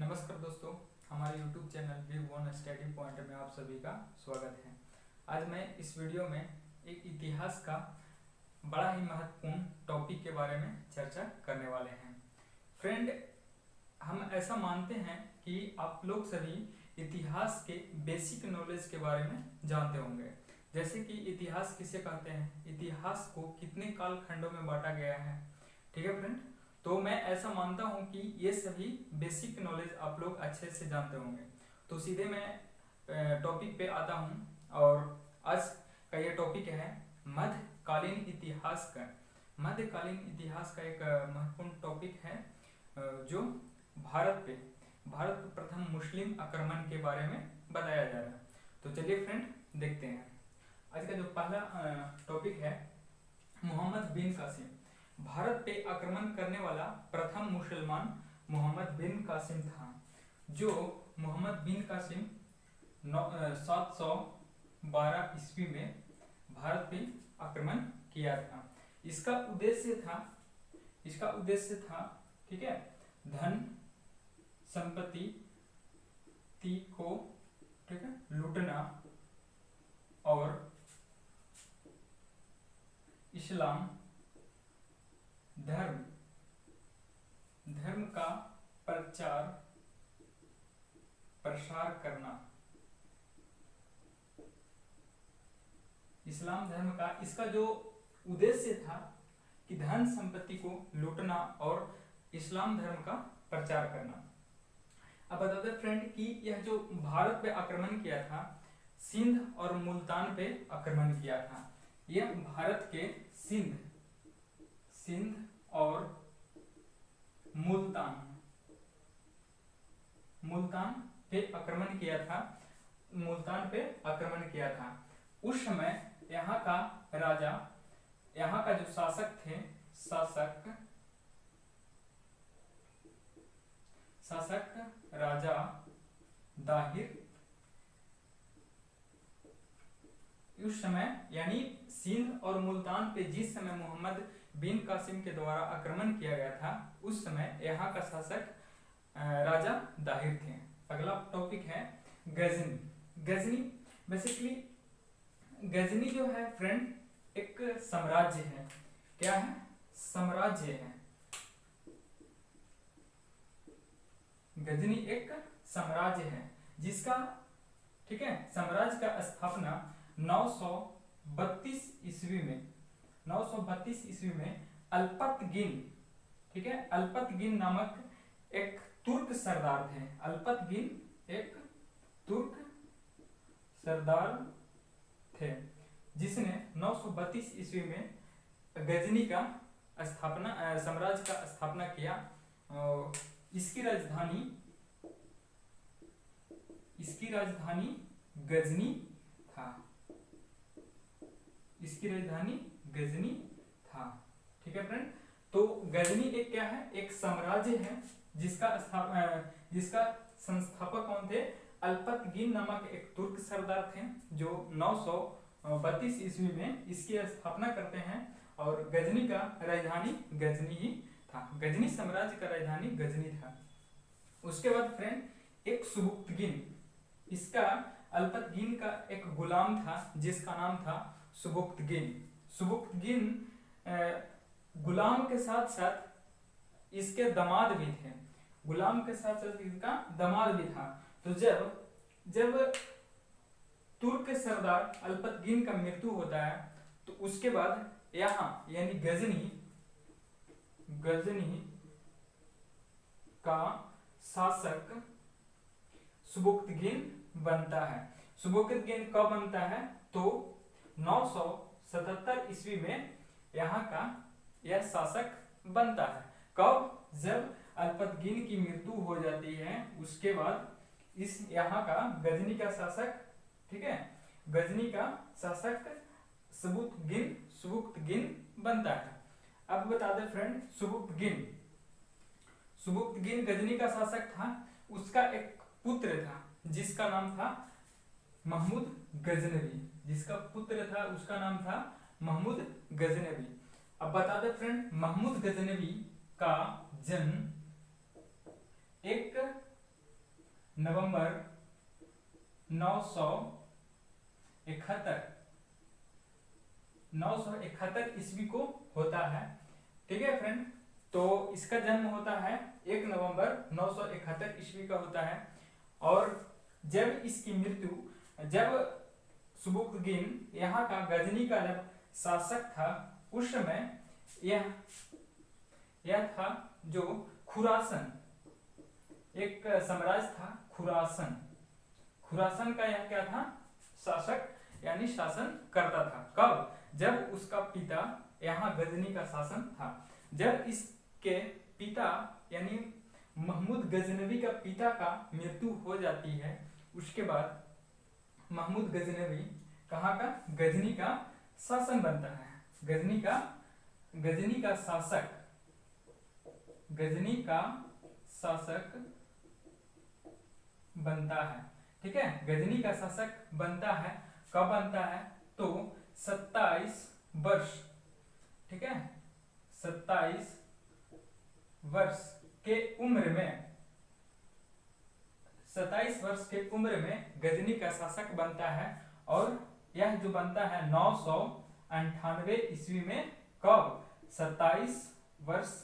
नमस्कार दोस्तों, हमारे YouTube channel big one study point में आप सभी का स्वागत है। आज मैं इस वीडियो में एक इतिहास का बड़ा ही महत्वपूर्ण टॉपिक के बारे में चर्चा करने वाले हैं। फ्रेंड, हम ऐसा मानते हैं कि आप लोग सभी इतिहास के बेसिक नॉलेज के बारे में जानते होंगे, जैसे कि इतिहास किसे कहते हैं, इतिहास को कितने कालखंडों में बांटा गया है। ठीक है फ्रेंड, तो मैं ऐसा मानता हूं कि ये सभी बेसिक नॉलेज आप लोग अच्छे से जानते होंगे। तो सीधे मैं टॉपिक पे आता हूं और आज का ये टॉपिक है मध्यकालीन इतिहास का। मध्यकालीन इतिहास का एक महत्वपूर्ण टॉपिक है जो भारत पे प्रथम मुस्लिम आक्रमण के बारे में बताया जा रहा है। तो चलिए फ्रेंड देखते हैं। आज का जो पहला टॉपिक है, मोहम्मद बिन कासिम। भारत पे आक्रमण करने वाला प्रथम मुसलमान मोहम्मद बिन कासिम था। जो मोहम्मद बिन कासिम 712 ईस्वी में भारत पे आक्रमण किया था। इसका उद्देश्य था ठीक है, धन संपत्ति को ठीक है लूटना और इस्लाम धर्म का प्रसार करना। इस्लाम धर्म का इसका जो उद्देश्य था कि धन संपत्ति को लूटना और इस्लाम धर्म का प्रचार करना। अब बताते फ्रेंड कि यह जो भारत पे आक्रमण किया था, सिंध और मुल्तान पे आक्रमण किया था। यह भारत के सिंध और मुल्तान पे आक्रमण किया था। उस समय यहाँ का राजा, यहाँ का जो शासक थे, शासक राजा दाहिर। उस समय यानी सिंध और मुल्तान पे जिस समय मोहम्मद बिन कासिम के द्वारा आक्रमण किया गया था, उस समय यहाँ का शासक राजा दाहिर थे। अगला टॉपिक है गजनी। बेसिकली गजनी जो है फ्रेंड एक साम्राज्य है। क्या है? साम्राज्य है। गजनी एक साम्राज्य है जिसका ठीक है साम्राज्य का स्थापना 932 ईस्वी में अल्पतगिन ठीक है अल्पतगिन नामक एक तुर्क सरदार थे। अल्पतगिन एक तुर्क सरदार थे जिसने 932 ईस्वी में गजनी का साम्राज्य का स्थापना किया। इसकी राजधानी गजनी था। ठीक है फ्रेंड, तो गजनी एक क्या है? एक साम्राज्य है जिसका संस्थापक कौन थे? अल्पतगिन नामक एक तुर्क सरदार थे जो 932 ईस्वी में इसकी स्थापना करते हैं और गजनी का राजधानी गजनी ही था। गजनी साम्राज्य का राजधानी गजनी था। उसके बाद फ्रेंड एक सुबुक्तगिन, इसका अल्पतगिन का एक गुलाम था जिसका नाम था सुबुक्तगिन गुलाम के साथ साथ इसके दामाद भी थे। गुलाम के साथ साथ इसका दामाद भी था। तो जब तुर्क सरदार अल्पतगिन का मृत्यु होता है तो उसके बाद यहाँ यानी गजनी का शासक सुबुक्तगिन बनता है। सुबुक्तगिन कब बनता है? तो 977 ईस्वी में यहाँ का यह शासक बनता है। कब? जब अल्पतगिन की मृत्यु हो जाती है, उसके बाद इस यहाँ का गजनी का शासक ठीक है गजनी का शासक सुबुक्तगिन बनता है। अब बता दे फ्रेंड, सुबुक्तगिन गजनी का शासक था। उसका एक पुत्र था जिसका नाम था महमूद गजनवी। उसका नाम था महमूद गजनवी। अब बता दे फ्रेंड, महमूद गजनवी का जन्म एक नवंबर 971 ईस्वी को होता है। ठीक है फ्रेंड, तो इसका जन्म होता है 1 नवंबर 971 ईस्वी का होता है। और जब इसकी मृत्यु, जब सुबुक्तगिन यहाँ का गजनी का जब शासक था, उस समय यह था जो खुरासन, एक साम्राज्य था खुरासन का यह क्या था, शासक यानी शासन करता था। कब? जब उसका पिता यहाँ गजनी का शासन था। जब इसके पिता यानी महमूद गजनवी का पिता का मृत्यु हो जाती है, उसके बाद महमूद गजनवी कहाँ का, गजनी का शासन बनता है। गजनी का शासक बनता है। ठीक है, गजनी का शासक बनता है। कब बनता है? तो 27 वर्ष, ठीक है, 27 वर्ष के उम्र में, 27 वर्ष के उम्र में गजनी का शासक बनता है। और यह जो बनता है 998 ईस्वी में। कब? 27 वर्ष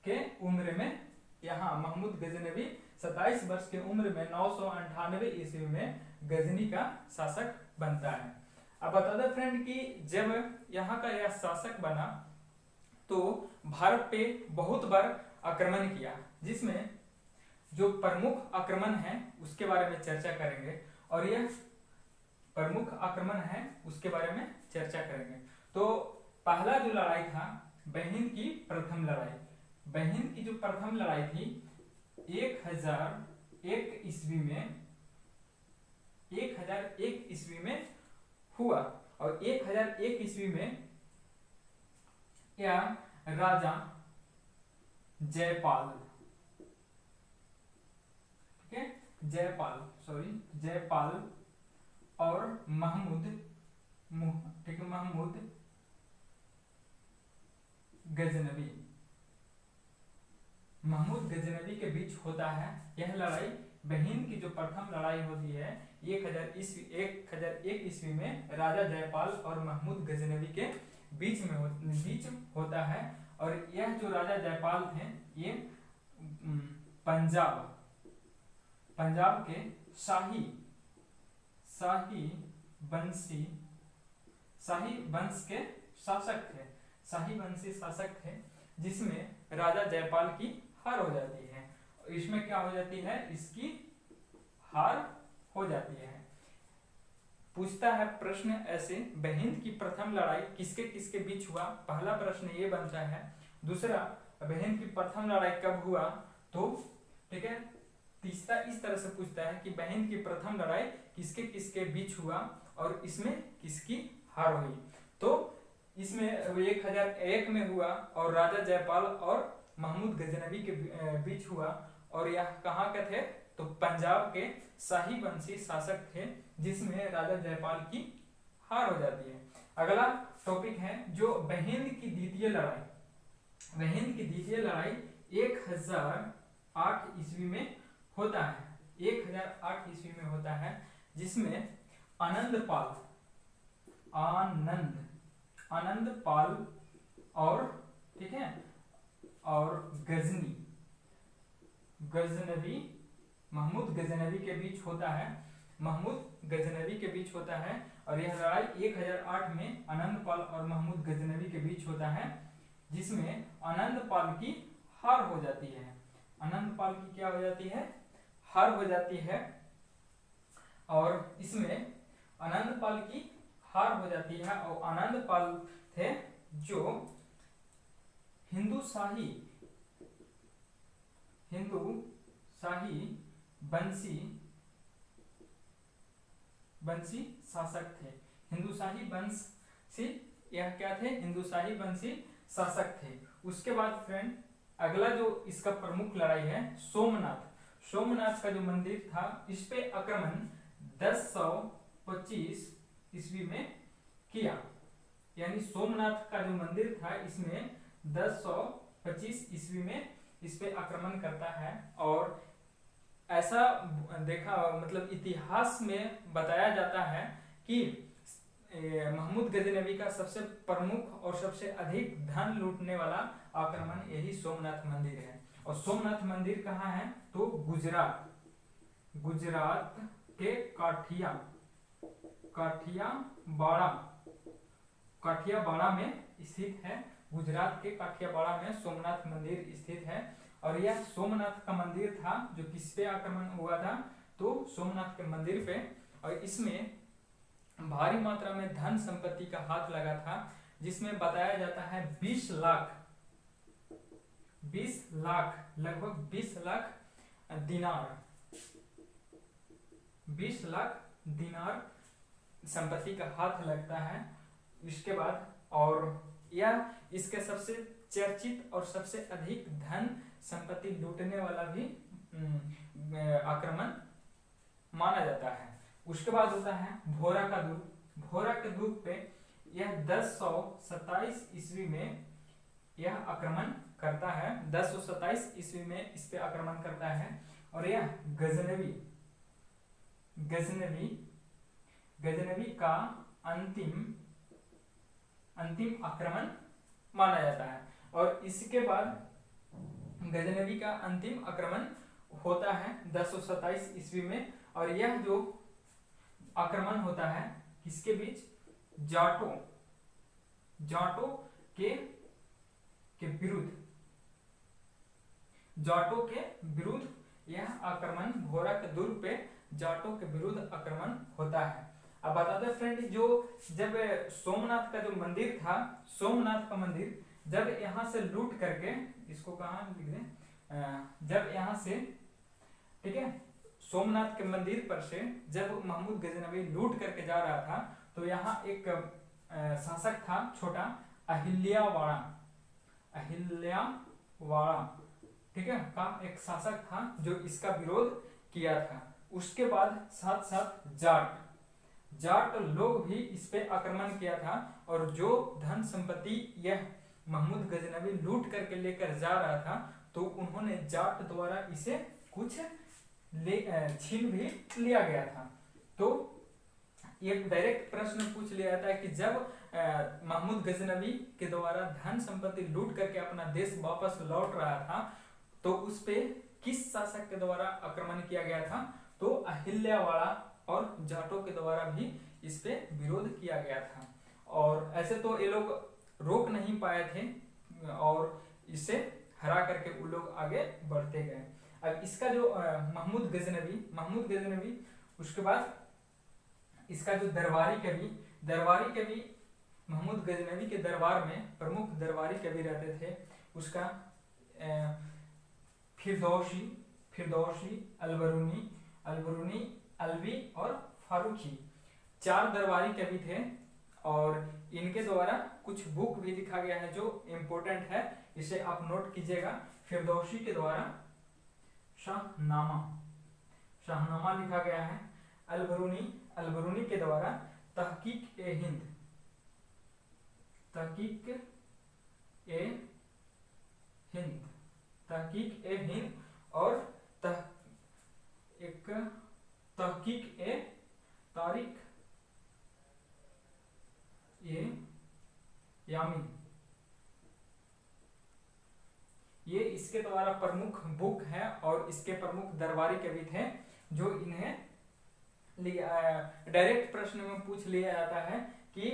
के उम्र में यहाँ महमूद गजनवी 27 वर्ष के उम्र में 998 ईस्वी में गजनी का शासक बनता है। अब बता दें फ्रेंड कि जब यहाँ का यह शासक बना तो भारत पे बहुत बार आक्रमण किया, जिसमें जो प्रमुख आक्रमण है उसके बारे में चर्चा करेंगे। और यह प्रमुख आक्रमण है उसके बारे में चर्चा करेंगे। तो पहला जो लड़ाई था बहिंद की प्रथम लड़ाई। बहिंद की जो प्रथम लड़ाई थी 1001 ईस्वी में हुआ। और 1001 ईस्वी में यह राजा जयपाल, ठीक है, जयपाल और महमूद गजनवी के बीच होता है यह लड़ाई। बहिंद की जो प्रथम लड़ाई होती है 1001 ईस्वी में राजा जयपाल और महमूद गजनवी के बीच होता है। और यह जो राजा जयपाल थे ये पंजाब के शाही वंश के शासक थे, जिसमें राजा जयपाल की हार हो जाती है। इसमें क्या हो जाती है, इसकी हार हो जाती है। पूछता है प्रश्न ऐसे, बहिंद की प्रथम लड़ाई किसके किसके बीच हुआ? पहला प्रश्न ये बनता है। दूसरा, बहिंद की प्रथम लड़ाई कब हुआ? तो ठीक है, तीसरा इस तरह से पूछता है कि बहिंद की प्रथम लड़ाई किसके किसके बीच हुआ और इसमें किसकी हार हुई? तो इसमें 1001 में हुआ और राजा जयपाल और महमूद गजनवी के बीच हुआ। और यह कहाँ के थे? तो पंजाब के शाही वंशी शासक थे, जिसमें राजा जयपाल की हार हो जाती है। अगला टॉपिक है जो बहिंद की द्वितीय लड़ाई। बहिंद की द्वितीय लड़ाई 1008 ईस्वी में होता है। 1008 ईस्वी में होता है, जिसमें आनंद पाल और ठीक है और महमूद गजनवी के बीच होता है। और यह लड़ाई 1008 में आनंद पाल और महमूद गजनवी के बीच होता है, जिसमें आनंद पाल की हार हो जाती है। आनंद पाल की क्या हो जाती है? हार हो जाती है। और इसमें आनंद पाल की हार हो जाती है। और आनंद पाल थे जो हिंदू शाही वंशी शासक थे। हिंदू शाही वंशी यह क्या थे? हिंदू शाही वंशी शासक थे। उसके बाद फ्रेंड अगला जो इसका प्रमुख लड़ाई है सोमनाथ का जो मंदिर था, इस पे आक्रमण 1025 ईस्वी में किया। यानी सोमनाथ का जो मंदिर था इसमें 1025 ईस्वी में इस पे आक्रमण करता है। और ऐसा देखा, मतलब इतिहास में बताया जाता है कि महमूद गजनवी का सबसे प्रमुख और सबसे अधिक धन लूटने वाला आक्रमण यही सोमनाथ मंदिर है। और सोमनाथ मंदिर कहाँ है? तो गुजरात, गुजरात के काठियावाड़ में स्थित है। गुजरात के काठियावाड़ में सोमनाथ मंदिर स्थित है। और यह सोमनाथ का मंदिर था जो किस पे आक्रमण हुआ था? तो सोमनाथ के मंदिर पे। और इसमें भारी मात्रा में धन संपत्ति का हाथ लगा था, जिसमें बताया जाता है 20 लाख लगभग 20 लाख दिनार, 20 लाख दिनार संपत्ति का हाथ लगता है। इसके बाद और यह इसके सबसे चर्चित और सबसे अधिक धन संपत्ति लूटने वाला भी आक्रमण माना जाता है। उसके बाद होता है भोरा का दुर्ग। भोरा के दुर्ग पे यह 1027 ईस्वी में यह आक्रमण करता है। 1027 ईस्वी में इस पे आक्रमण करता है। और यह गजनवी का अंतिम आक्रमण माना जाता है। और इसके बाद गजनवी का अंतिम आक्रमण होता है 1027 ईस्वी में। और यह जो आक्रमण होता है किसके बीच? जाटों के विरुद्ध यह आक्रमण, भोरा के दुर्ग पे जाटों के विरुद्ध आक्रमण होता है। अब बताते हैं फ्रेंड, जो जब सोमनाथ का जो मंदिर था, सोमनाथ का मंदिर जब यहाँ से लूट करके, इसको कहाँ लिख दें, जब यहाँ से, ठीक है, सोमनाथ के मंदिर पर से जब महमूद गजनवी लूट करके जा रहा था, तो यहाँ एक शासक था छोटा, अहिल्यावाड़ा, ठीक है, का एक शासक था जो इसका विरोध किया था। उसके बाद साथ साथ जाट लोग भी इस पे आक्रमण किया था। और जो धन संपत्ति यह महमूद गजनवी लूट करके लेकर जा रहा था, तो उन्होंने जाट द्वारा इसे कुछ छीन भी लिया गया था। तो एक डायरेक्ट प्रश्न पूछ लिया जाता है कि जब महमूद गजनवी के द्वारा धन संपत्ति लूट करके अपना देश वापस लौट रहा था, तो उस पे किस शासक के द्वारा आक्रमण किया गया था? तो अहिल्यावाड़ा और जाटों के द्वारा भी इस पे विरोध किया गया था। और ऐसे तो ये लोग रोक नहीं पाए थे और इसे हरा करके वो लोग आगे बढ़ते गए। अब इसका जो महमूद गजनवी, उसके बाद इसका जो दरबारी कवि महमूद गजनवी के दरबार में प्रमुख दरबारी कवि रहते थे। उसका फिरदौसी, अलबरूनी, अलवी और फारूकी, 4 दरबारी कवि थे। और इनके द्वारा कुछ बुक भी लिखा गया है जो इम्पोर्टेंट है, इसे आप नोट कीजिएगा। फिरदौसी के द्वारा शाहनामा लिखा गया है। अलबरूनी के द्वारा तहकीक ए हिंद और तहकीक ए तारीख ए यामीन, ये इसके द्वारा प्रमुख बुक है। और इसके प्रमुख दरबारी कवि थे जो इन्हें डायरेक्ट प्रश्न में पूछ लिया जाता है कि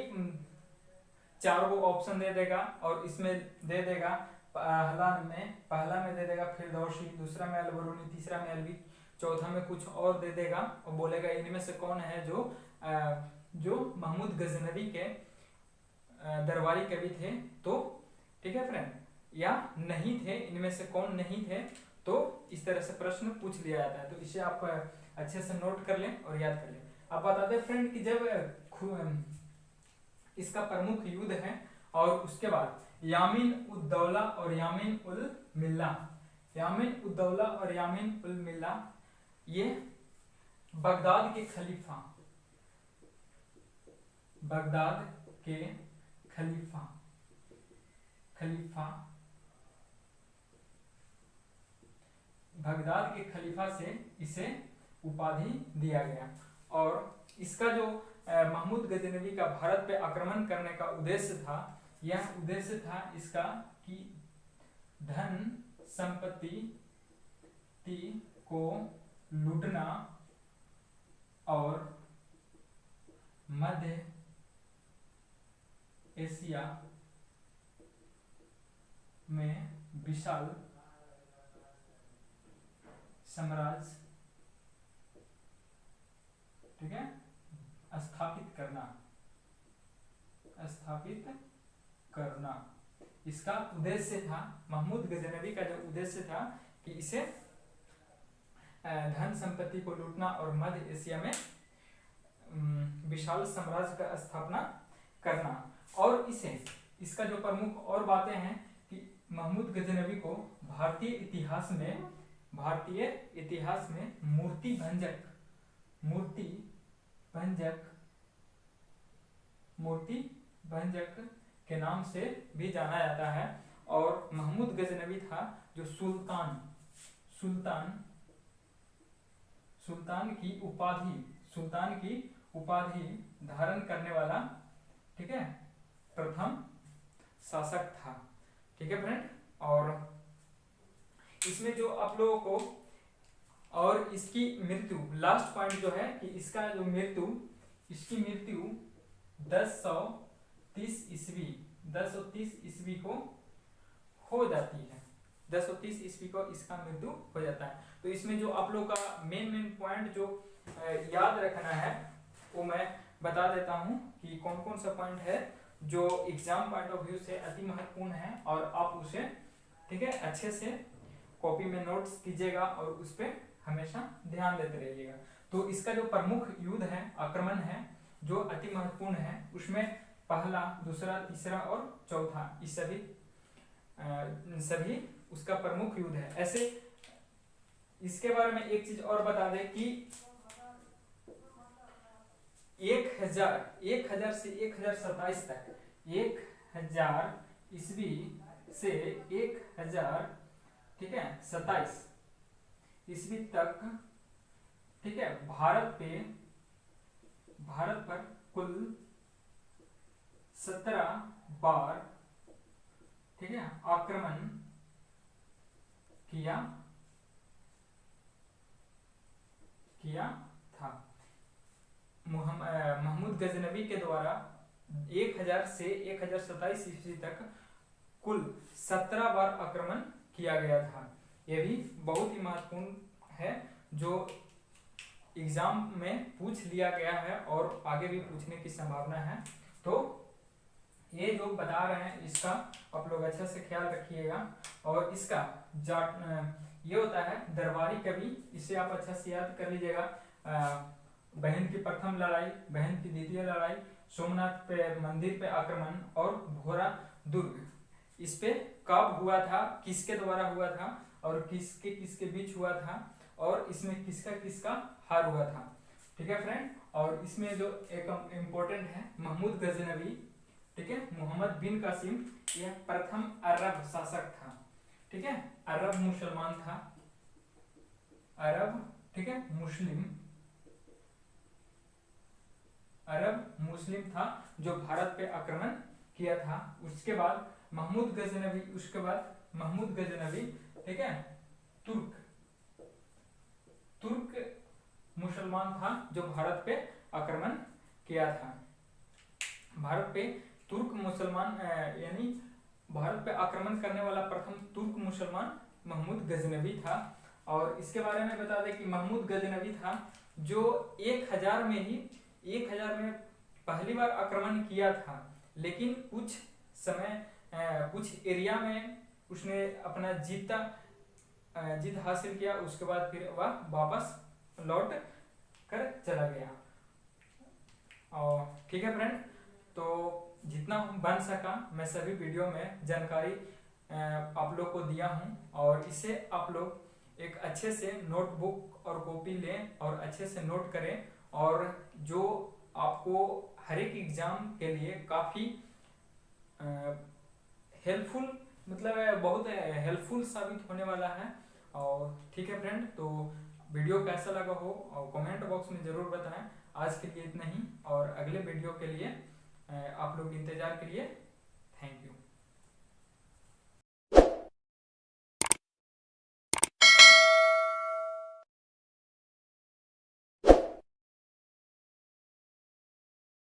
4 वो ऑप्शन दे देगा और इसमें दे देगा पहला में दे देगा फिरदौसी, दूसरा में अलबरूनी, तीसरा में अलवी, चौथा में कुछ और दे देगा और बोलेगा इनमें से कौन है जो महमूद गजनवी के दरबारी कवि थे। तो ठीक है फ्रेंड, या नहीं थे, इनमें से कौन नहीं थे। तो इस तरह से प्रश्न पूछ लिया जाता है। तो इसे आप अच्छे से नोट कर लें और याद कर लें। अब बताते हैं फ्रेंड कि जब इसका प्रमुख युद्ध है और उसके बाद यामीन उद दौला और यामीन उल मिल्ला ये बगदाद के खलीफा बगदाद के खलीफा से इसे उपाधि दिया गया। और इसका जो महमूद गजनवी का भारत पे आक्रमण करने का उद्देश्य था, यह उद्देश्य था इसका कि धन संपत्ति को लूटना और मध्य एशिया में विशाल साम्राज्य, ठीक है, स्थापित करना इसका उद्देश्य था। महमूद गजनवी का जो उद्देश्य था कि इसे धन संपत्ति को लूटना और मध्य एशिया में विशाल साम्राज्य का स्थापना करना। और इसका जो प्रमुख और बातें हैं कि महमूद गजनवी को भारतीय इतिहास में मूर्ति भंजक के नाम से भी जाना जाता है। और महमूद गजनवी था जो सुल्तान की उपाधि धारण करने वाला, ठीक है, प्रथम शासक था। ठीक है फ्रेंड। और इसमें जो आप लोगों को और इसकी मृत्यु, लास्ट पॉइंट जो है कि इसका जो इसकी मृत्यु 1030 ईस्वी को हो जाती है। 1030 ईस्वी को इसका मृत्यु हो जाता है। तो इसमें जो आप लोग का मेन पॉइंट जो याद रखना है वो मैं बता देता हूँ कि कौन कौन सा पॉइंट है जो एग्जाम पॉइंट ऑफ व्यू से अति महत्वपूर्ण है, और आप उसे, ठीक है, अच्छे से कॉपी में नोट्स कीजिएगा और उस पर हमेशा ध्यान देते रहिएगा। तो इसका जो प्रमुख युद्ध है, आक्रमण है, जो अति महत्वपूर्ण है, उसमें पहला, दूसरा, तीसरा और चौथा, इस सभी उसका प्रमुख युद्ध है। ऐसे इसके बारे में एक चीज और बता दें कि 1000 से 1027 तक, 1000 ईस्वी से 1000, ठीक है, 27 ईस्वी तक, ठीक है, भारत पर कुल 17 बार, ठीक है, आक्रमण किया था। महमूद गजनवी के द्वारा 1000 से 1027 ईस्वी तक कुल 17 बार आक्रमण किया गया था। यह भी बहुत ही महत्वपूर्ण है, जो एग्जाम में पूछ लिया गया है और आगे भी पूछने की संभावना है। तो ये जो बता रहे हैं इसका आप लोग अच्छा से ख्याल रखिएगा। और इसका ये होता है दरबारी कवि, इसे आप अच्छा से याद कर लीजिएगा। बहन की प्रथम लड़ाई, बहन की द्वितीय लड़ाई, सोमनाथ पे मंदिर पे आक्रमण और भोरा दुर्ग, इस पे कब हुआ था, किसके द्वारा हुआ था और किसके बीच हुआ था, और इसमें किसका हार हुआ था। ठीक है फ्रेंड। और इसमें जो एक इम्पोर्टेंट है, महमूद गजनवी, ठीक है, मोहम्मद बिन कासिम, यह प्रथम अरब शासक था। ठीक है, अरब मुसलमान था, अरब, ठीक है, अरब मुस्लिम था जो भारत पे आक्रमण किया था। उसके बाद महमूद गजनवी, ठीक है, तुर्क मुसलमान था जो भारत पे आक्रमण किया था। भारत पे तुर्क मुसलमान यानी भारत पे आक्रमण करने वाला प्रथम तुर्क मुसलमान महमूद गजनवी था। और इसके बारे में बता दें कि महमूद गजनवी था जो 1000 में पहली बार आक्रमण किया था, लेकिन कुछ एरिया में उसने अपना जीत हासिल किया। उसके बाद फिर वह वापस लौट कर चला गया। और ठीक है फ्रेंड, तो जितना बन सका मैं सभी वीडियो में जानकारी आप लोग को दिया हूं, और इसे आप लोग एक अच्छे से नोटबुक और कॉपी लें और अच्छे से नोट करें, और जो आपको हर एक एग्जाम के लिए काफ़ी हेल्पफुल, मतलब बहुत हेल्पफुल साबित होने वाला है। और ठीक है फ्रेंड, तो वीडियो कैसा लगा हो और कमेंट बॉक्स में ज़रूर बताएं। आज के लिए इतना ही, और अगले वीडियो के लिए आप लोग इंतज़ार के लिए